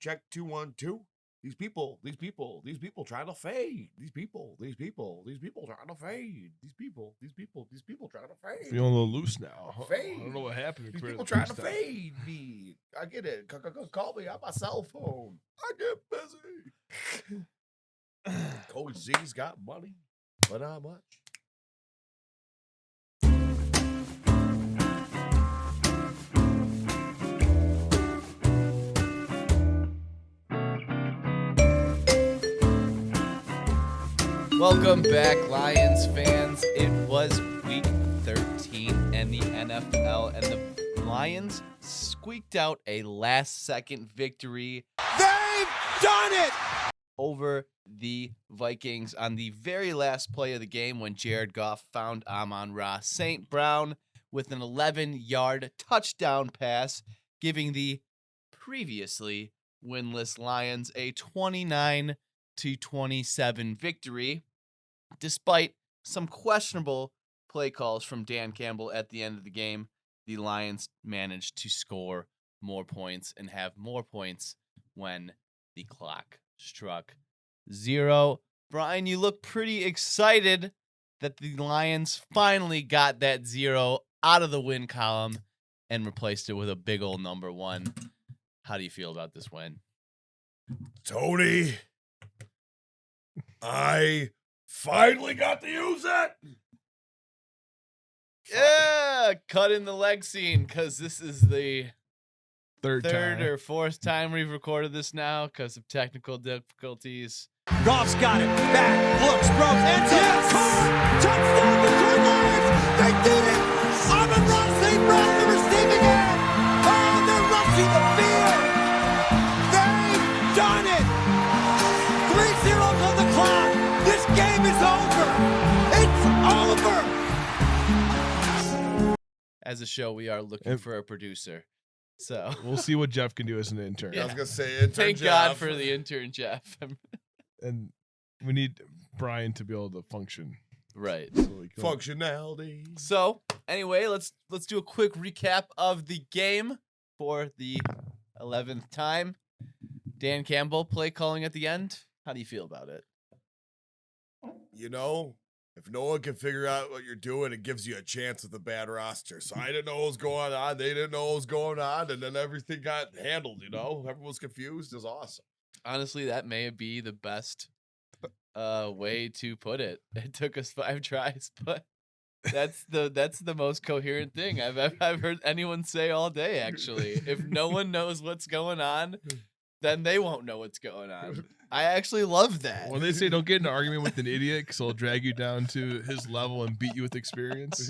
check 2 1 2. These people trying to fade. These people trying to fade. These people trying to fade. Feeling a little loose now. Fade. I don't know what happened. These people trying to fade me. I get it. Call me on my cell phone. I get busy. Coach Z's got money, but not much. Welcome back, Lions fans. It was week 13 in the NFL, and the Lions squeaked out a last-second victory. They've done it! Over the Vikings on the very last play of the game when Jared Goff found Amon-Ra St. Brown with an 11-yard touchdown pass, giving the previously winless Lions a 29-27 victory, despite some questionable play calls from Dan Campbell at the end of the game. The Lions managed to score more points and have more points when the clock struck 0. Brian, you look pretty excited that the Lions finally got that 0 out of the win column and replaced it with a big old number 1. How do you feel about this win? Tony, I finally got to use it. Yeah, cut in the leg scene, because this is the Third or fourth time we've recorded this now because of technical difficulties. Goff's got it. Back, looks, throws, ends up. Caught! Touchdown, Detroit Lions! They did it! Amon-Ra St. Brown in the receiving end! Oh, they're rushing the field! They've done it! 3 zeros on the clock! This game is over! It's over! As a show, we are looking for a producer. So we'll see what Jeff can do as an intern. I was going to say intern Thank Jeff. God for the intern, Jeff. And we need Brian to be able to function. Right. So we can- Functionality. So anyway, let's do a quick recap of the game for the 11th time. Dan Campbell play calling at the end. How do you feel about it? You know, if no one can figure out what you're doing, it gives you a chance with a bad roster. So I didn't know what was going on. They didn't know what was going on. And then everything got handled, you know? Everyone was confused. It was awesome. Honestly, that may be the best way to put it. It took us 5 tries, but that's the most coherent thing I've heard anyone say all day, actually. If no one knows what's going on, then they won't know what's going on. I actually love that. When they say don't get in an argument with an idiot because he'll drag you down to his level and beat you with experience.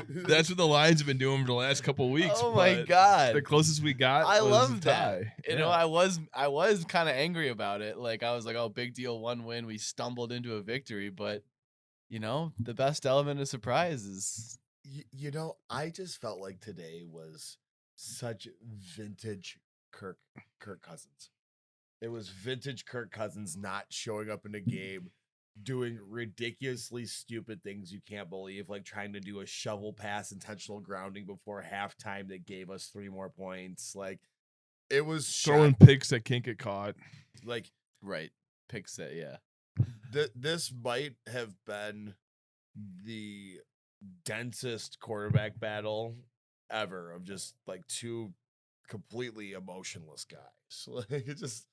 That's what the Lions have been doing for the last couple of weeks. Oh my but God. The closest we got I was love a that. tie. You know, I was kind of angry about it. Like, I was like, oh, big deal, 1 win. We stumbled into a victory. But, you know, the best element of surprise is... You know, I just felt like today was such vintage Kirk Cousins. It was vintage Kirk Cousins not showing up in a game, doing ridiculously stupid things you can't believe, like trying to do a shovel pass, intentional grounding before halftime that gave us 3 more points. Like, it was throwing picks that can't get caught. Like, right. Picks it, yeah. This might have been the densest quarterback battle ever of just like 2 completely emotionless guys. Like, it just...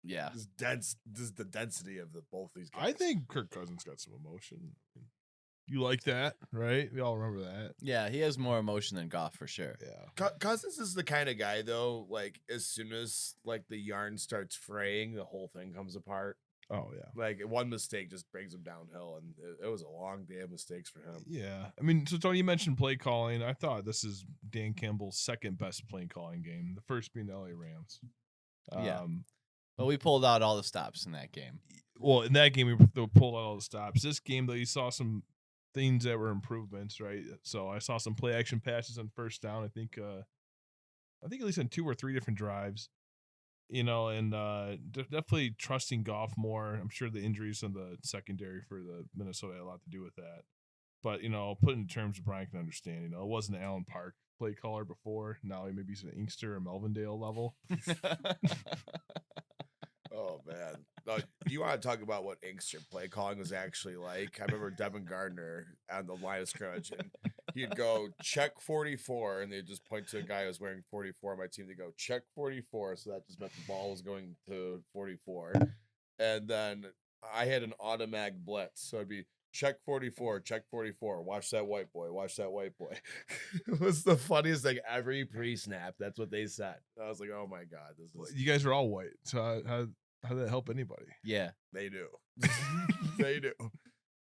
Yeah. This is the density of both these guys. I think Kirk Cousins got some emotion. You like that, right? We all remember that. Yeah, he has more emotion than Goff for sure. Yeah. Cousins is the kind of guy, though, like, as soon as, like, the yarn starts fraying, the whole thing comes apart. Oh, yeah. Like, one mistake just brings him downhill, and it was a long day of mistakes for him. Yeah. I mean, so Tony, you mentioned play calling. I thought this is Dan Campbell's second best play calling game, the first being the LA Rams. Yeah. But we pulled out all the stops in that game. Well, in that game, we pulled out all the stops. This game, though, you saw some things that were improvements, right? So I saw some play action passes on first down. I think at least on 2 or 3 different drives. You know, and definitely trusting Goff more. I'm sure the injuries in the secondary for the Minnesota had a lot to do with that. But, you know, put in terms of Brian can understand, you know, it wasn't Allen Park play caller before. Now maybe he's an Inkster or Melvindale level. want to talk about what Inkster play calling was actually like, I remember Devin Gardner on the line of scrimmage, and he'd go check 44, and they'd just point to a guy who was wearing 44 on my team. They go check 44, so that just meant the ball was going to 44. And then I had an automatic blitz, so it'd be check 44, check 44. Watch that white boy. Watch that white boy. It was the funniest thing. Every pre-snap, that's what they said. I was like, oh my god, this is. You guys are all white, so how did that help anybody? Yeah. They do. They do.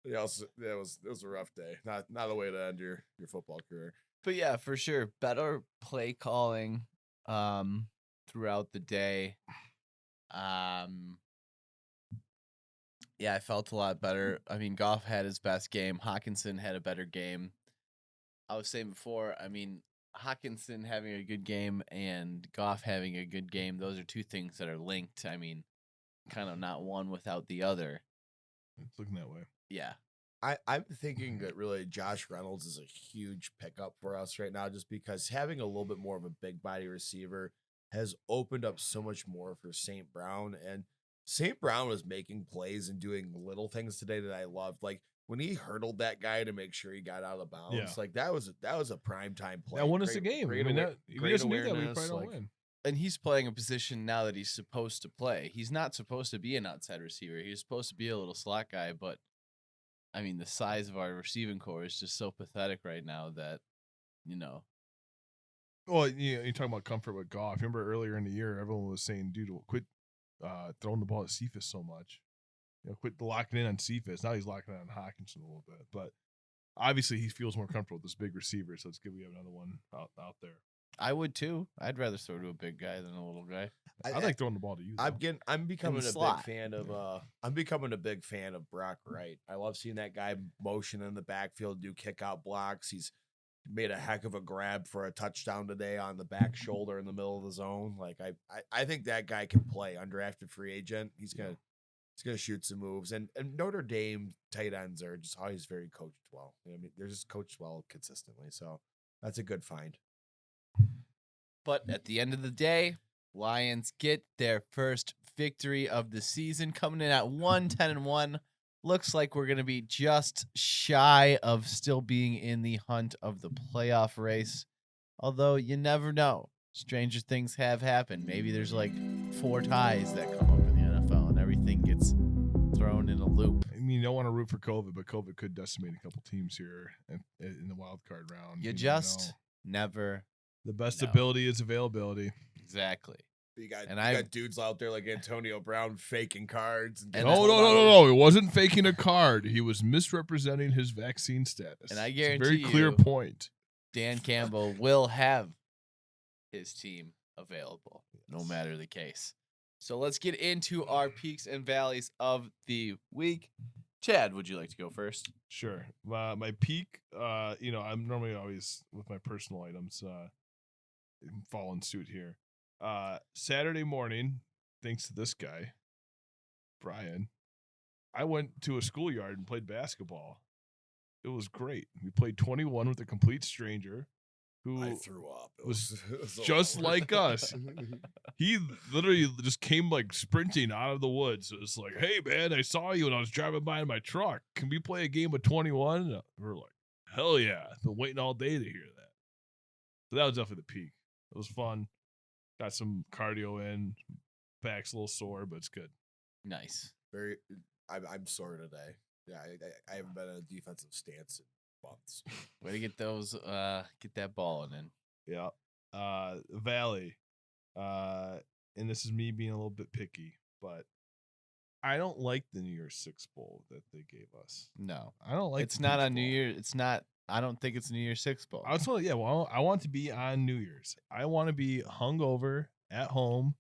Yeah, it was a rough day. Not a way to end your football career. But yeah, for sure, better play calling throughout the day. Yeah, I felt a lot better. I mean, Goff had his best game. Hawkinson had a better game. I was saying before, I mean, Hawkinson having a good game and Goff having a good game, those are two things that are linked. I mean, kind of not one without the other. It's looking that way. Yeah. I'm thinking that really Josh Reynolds is a huge pickup for us right now, just because having a little bit more of a big body receiver has opened up so much more for St. Brown. And St. Brown was making plays and doing little things today that I loved. Like when he hurdled that guy to make sure he got out of bounds, like that was a primetime play. That won us the game. I mean, if he doesn't do that, we probably don't win. And he's playing a position now that he's supposed to play. He's not supposed to be an outside receiver. He's supposed to be a little slot guy, but I mean, the size of our receiving core is just so pathetic right now that, you know. Well, you're talking about comfort with Goff. Remember earlier in the year, everyone was saying, dude, quit throwing the ball at Cephas so much. Quit locking in on Cephas. Now he's locking in on Hawkinson a little bit. But obviously he feels more comfortable with this big receiver, so it's good we have another one out there. I would too. I'd rather throw to a big guy than a little guy. I like throwing the ball to you. I'm becoming a slot. big fan of I'm becoming a big fan of Brock Wright. I love seeing that guy motion in the backfield, do kick out blocks. He's made a heck of a grab for a touchdown today on the back shoulder in the middle of the zone. Like I think that guy can play. Undrafted free agent. He's gonna shoot some moves. And Notre Dame tight ends are just always very coached well. I mean, they're just coached well consistently. So that's a good find. But at the end of the day, Lions get their first victory of the season, coming in at 1-10-1. Looks like we're going to be just shy of still being in the hunt of the playoff race. Although you never know. Stranger things have happened. Maybe there's like 4 ties that come up in the NFL and everything gets thrown in a loop. I mean, you don't want to root for COVID, but COVID could decimate a couple teams here in the wild card round. You just never. The best ability is availability. Exactly. You got dudes out there like Antonio Brown faking cards. No. It wasn't faking a card. He was misrepresenting his vaccine status. And I guarantee it's a very clear point. Dan Campbell will have his team available, no matter the case. So let's get into our peaks and valleys of the week. Chad, would you like to go first? Sure. My peak, I'm normally always with my personal items following suit here. Saturday morning, thanks to this guy, Brian, I went to a schoolyard and played basketball. It was great. We played 21 with a complete stranger who I threw up. It was was just like us. He literally just came like sprinting out of the woods. It was like, hey, man, I saw you when I was driving by in my truck. Can we play a game of 21? And we're like, hell yeah. I've been waiting all day to hear that. So that was definitely the peak. It was fun. Got some cardio in. Back's a little sore, but it's good. Nice. I'm sore today. Yeah, I haven't been in a defensive stance in months. Way to get those, get that ball in. Yeah. Valley. And this is me being a little bit picky, but I don't like the New Year's Six Bowl that they gave us. No. I don't like it's not on New Year. It's not. I don't think it's New Year's Six Bowl. I want to be on New Year's. I want to be hungover at home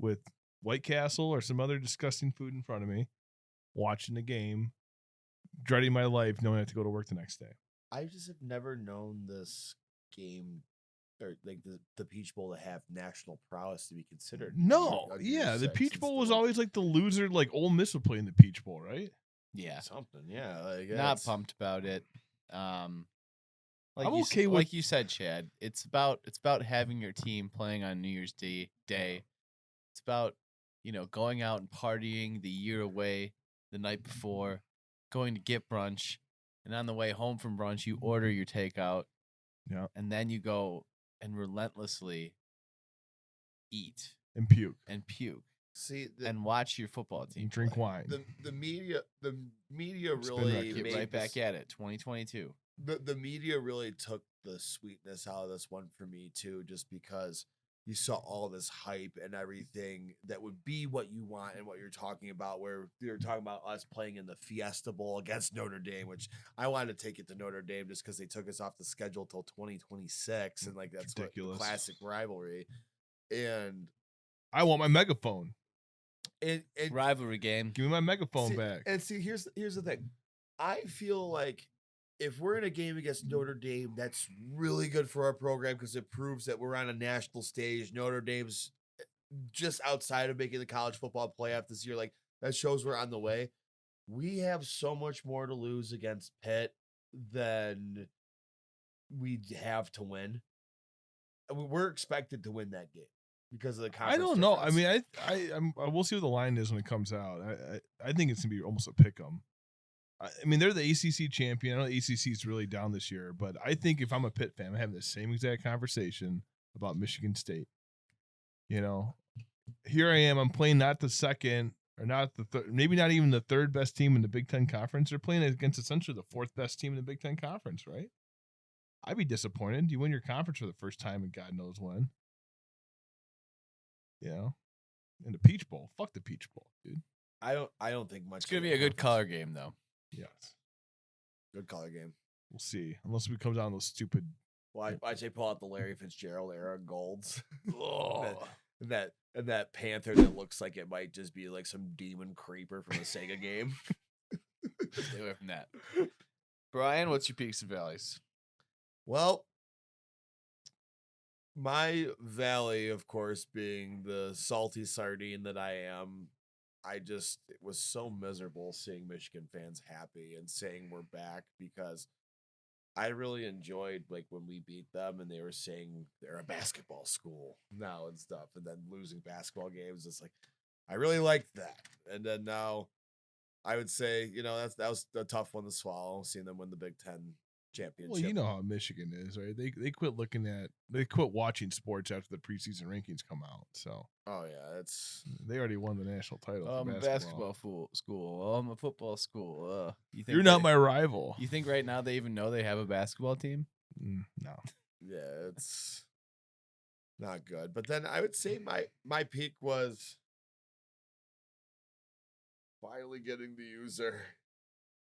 with White Castle or some other disgusting food in front of me, watching the game, dreading my life, knowing I have to go to work the next day. I just have never known this game or like the Peach Bowl to have national prowess to be considered. No, the Peach Bowl was always like the loser, like Ole Miss would play in the Peach Bowl, right? Yeah, something. Yeah, not pumped about it. I'm okay with, like you said, Chad. It's about having your team playing on New Year's Day. It's about going out and partying the year away the night before, going to get brunch, and on the way home from brunch, you order your takeout. Yeah. And then you go and relentlessly eat And puke. See, and watch your football team And drink play. wine. the media Spin really record. Get made right back this- at it. 2022. the media really took the sweetness out of this one for me too, just because you saw all this hype and everything that would be what you want and what you're talking about, where you're talking about us playing in the Fiesta Bowl against Notre Dame, which I wanted to take it to Notre Dame just because they took us off the schedule till 2026, and like that's Ridiculous. what the classic rivalry. And I want my megaphone. Rivalry game. Give me my megaphone see, back. And see, here's the thing. I feel like if we're in a game against Notre Dame, that's really good for our program because it proves that we're on a national stage. Notre Dame's just outside of making the college football playoff this year. Like, that shows we're on the way. We have so much more to lose against Pitt than we have to win. We're expected to win that game because of the I conference don't know. difference. I mean, I will see what the line is when it comes out. I think it's gonna be almost a pick 'em. I mean, they're the ACC champion. I know the ACC is really down this year, but I think if I'm a Pitt fan, I'm having the same exact conversation about Michigan State. Here I am. I'm playing not the second or not the third, maybe not even the third best team in the Big Ten Conference. They're playing against essentially the fourth best team in the Big Ten Conference, right? I'd be disappointed. You win your conference for the first time in God knows when. In the Peach Bowl. Fuck the Peach Bowl, dude. I don't think much. It's going to be a good color game, though. Yes. Good color game. We'll see. Unless we come down those stupid. Why'd they pull out the Larry Fitzgerald era golds? Oh. and that Panther that looks like it might just be like some demon creeper from a Sega game. Stay away from that. Brian, what's your peaks and valleys? Well, my valley, of course, being the salty sardine that I am, it was so miserable seeing Michigan fans happy and saying we're back, because I really enjoyed like when we beat them and they were saying they're a basketball school now and stuff, and then losing basketball games. It's like, I really liked that. And then now I would say, that was a tough one to swallow, seeing them win the Big Ten championship. Well, you know how Michigan is, right? They quit watching sports after the preseason rankings come out. So, oh yeah, they already won the national title. I'm for a basketball school. I'm a football school. You're not my rival. You think right now they even know they have a basketball team? No. yeah, it's not good. But then I would say my peak was finally getting the user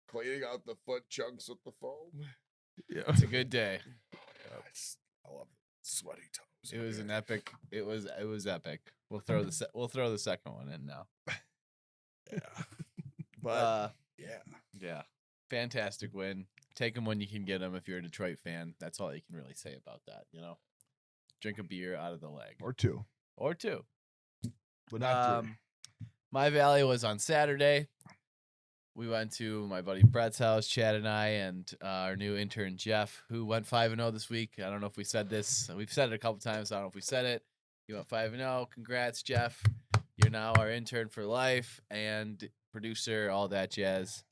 cleaning out the foot chunks with the foam. Yeah. It's a good day. I love sweaty toes. It was an epic. It was epic. We'll throw the second one in now. Yeah. But yeah. Yeah. Fantastic win. Take them when you can get them. If you're a Detroit fan, that's all you can really say about that. Drink a beer out of the leg Or two. But not three. My valley was on Saturday. We went to my buddy Brett's house, Chad and I, and our new intern, Jeff, who went 5-0 this week. I don't know if we said this. We've said it a couple times. I don't know if we said it. He went 5-0. Congrats, Jeff. You're now our intern for life and producer, all that jazz.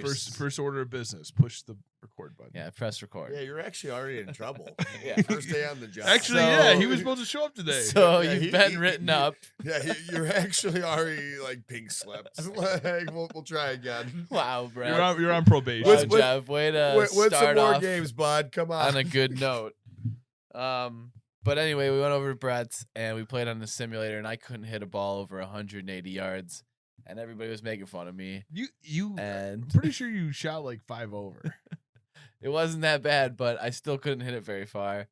First order of business. Push the record button. Yeah, press record. Yeah, you're actually already in trouble. Yeah. First day on the job. Actually, So- he was supposed to show up today. So Yeah, you've been written up. Yeah, you're actually already like pink slipped. Like, we'll try again. Wow, Brett. you're on probation. Wow, With- Jeff. Way to Win some start more off games, bud. Come on. on a good note. But anyway, we went over to Brett's and we played on the simulator, and I couldn't hit a ball over 180 yards, and everybody was making fun of me. You And I'm pretty sure you shot like 5 over. it wasn't that bad, but I still couldn't hit it very far.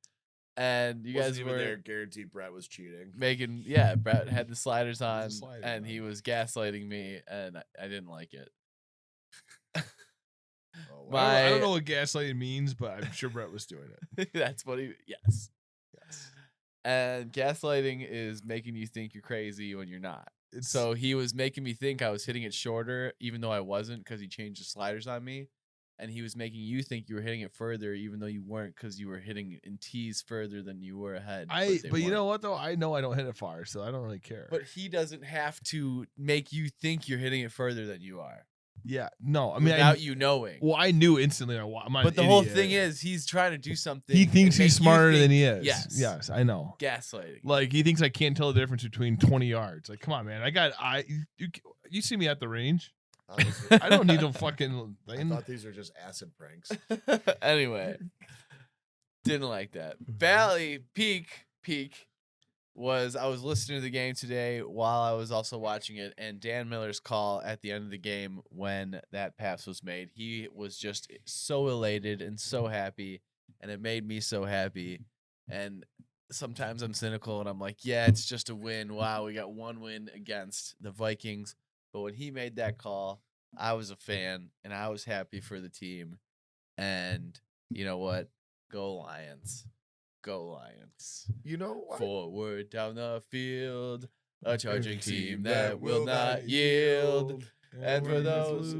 And you Wasn't guys even were there. Guaranteed Brett was cheating. making, yeah, Brett had the sliders on, sliders and on. he was gaslighting me, and I didn't like it. Oh, wow. My- I don't know what gaslighting means, but I'm sure Brett was doing it. That's what yes. And gaslighting is making you think you're crazy when you're not. So he was making me think I was hitting it shorter, even though I wasn't, because he changed the sliders on me. and he was making you think you were hitting it further, even though you weren't, because you were hitting in tees further than you were ahead. But you know what though? I know I don't hit it far, so I don't really care. But he doesn't have to make you think you're hitting it further than you are. Yeah, no, I mean, without you knowing. Well, I knew instantly. I'm not but the whole thing is, he's trying to do something. He thinks he's smarter than he is. Yes, I know. Gaslighting. Like he thinks I can't tell the difference between 20 yards. Like, come on, man. You see me at the range. I don't need a fucking thing. I thought these were just acid pranks. Anyway, didn't like that. Valley peak was I was listening to the game today while I was also watching it, and Dan Miller's call at the end of the game when that pass was made. He was just so elated and so happy, and it made me so happy. And sometimes I'm cynical and I'm like, yeah, it's just a win. Wow, we got one win against the Vikings. But when he made that call, I was a fan and I was happy for the team. And you know what? Go Lions. Go Lions. You know what? Forward down the field, a charging team that will not yield. And for those